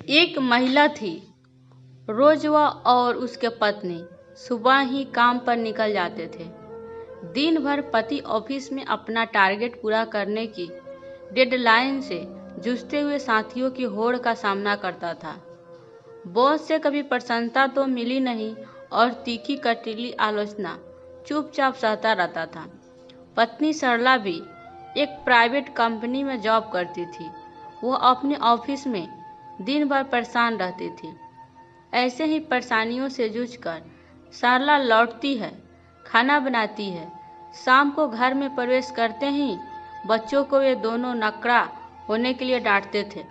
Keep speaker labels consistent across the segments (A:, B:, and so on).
A: एक महिला थी। रोज वह और उसके पत्नी सुबह ही काम पर निकल जाते थे। दिन भर पति ऑफिस में अपना टारगेट पूरा करने की डेडलाइन से जूझते हुए साथियों की होड़ का सामना करता था। बॉस से कभी प्रशंसा तो मिली नहीं और तीखी कटीली आलोचना चुपचाप सहता रहता था। पत्नी सरला भी एक प्राइवेट कंपनी में जॉब करती थी। वह अपने ऑफिस में दिन भर परेशान रहती थी। ऐसे ही परेशानियों से जूझकर सरला लौटती है, खाना बनाती है। शाम को घर में प्रवेश करते ही बच्चों को वे दोनों नखरा होने के लिए डांटते थे।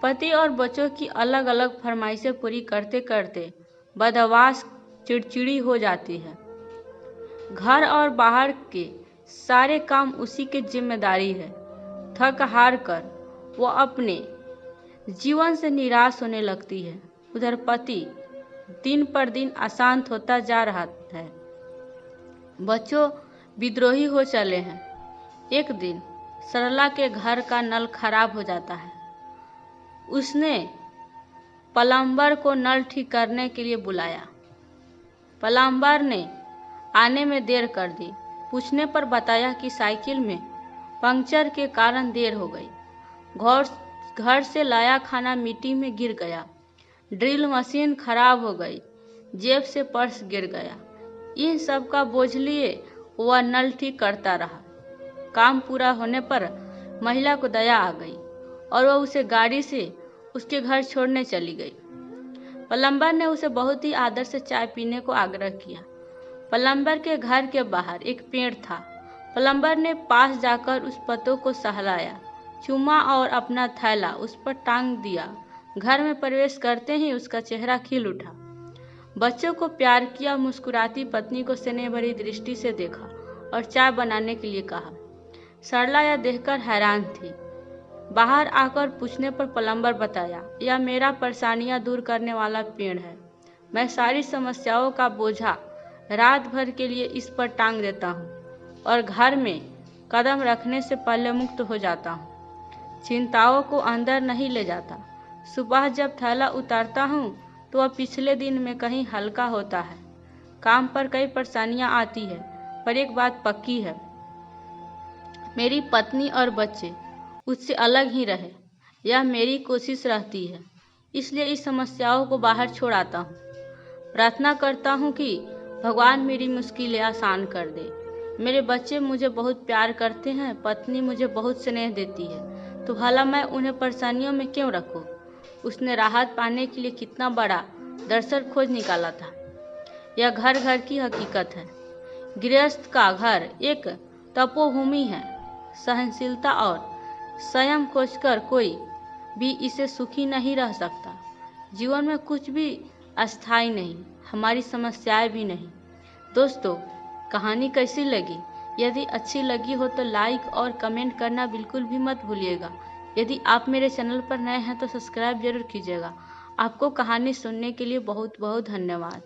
A: पति और बच्चों की अलग अलग फरमाइशें पूरी करते करते बदहवास चिड़चिड़ी हो जाती है। घर और बाहर के सारे काम उसी की जिम्मेदारी है। थक हार कर वो अपने जीवन से निराश होने लगती है। उधर पति दिन पर दिन अशांत होता जा रहा है। बच्चों विद्रोही हो चले हैं। एक दिन सरला के घर का नल खराब हो जाता है। उसने प्लम्बर को नल ठीक करने के लिए बुलाया। प्लम्बर ने आने में देर कर दी। पूछने पर बताया कि साइकिल में पंक्चर के कारण देर हो गई। घर से लाया खाना मिट्टी में गिर गया। ड्रिल मशीन खराब हो गई। जेब से पर्स गिर गया। इन सब का बोझ लिए वह नल ठीक करता रहा। काम पूरा होने पर महिला को दया आ गई और वह उसे गाड़ी से उसके घर छोड़ने चली गई। प्लम्बर ने उसे बहुत ही आदर से चाय पीने को आग्रह किया। प्लम्बर के घर के बाहर एक पेड़ था। प्लम्बर ने पास जाकर उस पत्तों को सहलाया, चूमा और अपना थैला उस पर टांग दिया। घर में प्रवेश करते ही उसका चेहरा खिल उठा। बच्चों को प्यार किया, मुस्कुराती पत्नी को स्नेह भरी दृष्टि से देखा और चाय बनाने के लिए कहा। सरला यह देखकर हैरान थी। बाहर आकर पूछने पर प्लम्बर बताया, यह मेरा परेशानियां दूर करने वाला पेड़ है। मैं सारी समस्याओं का बोझा रात भर के लिए इस पर टांग देता हूँ और घर में कदम रखने से पहले मुक्त हो जाता हूँ। चिंताओं को अंदर नहीं ले जाता। सुबह जब थैला उतारता हूँ तो वह पिछले दिन में कहीं हल्का होता है। काम पर कई परेशानियाँ आती है, पर एक बात पक्की है, मेरी पत्नी और बच्चे उससे अलग ही रहे। यह मेरी कोशिश रहती है, इसलिए इस समस्याओं को बाहर छोड़ आता हूँ। प्रार्थना करता हूँ कि भगवान मेरी मुश्किलें आसान कर दे। मेरे बच्चे मुझे बहुत प्यार करते हैं, पत्नी मुझे बहुत स्नेह देती है, तो भला मैं उन्हें परेशानियों में क्यों रखूं? उसने राहत पाने के लिए कितना बड़ा दरअसल खोज निकाला था। यह घर घर की हकीकत है। गृहस्थ का घर एक तपोभूमि है। सहनशीलता और संयम खोजकर कोई भी इसे सुखी नहीं रह सकता। जीवन में कुछ भी अस्थायी नहीं, हमारी समस्याएं भी नहीं। दोस्तों, कहानी कैसी लगी? यदि अच्छी लगी हो तो लाइक और कमेंट करना बिल्कुल भी मत भूलिएगा। यदि आप मेरे चैनल पर नए हैं तो सब्सक्राइब जरूर कीजिएगा। आपको कहानी सुनने के लिए बहुत बहुत धन्यवाद।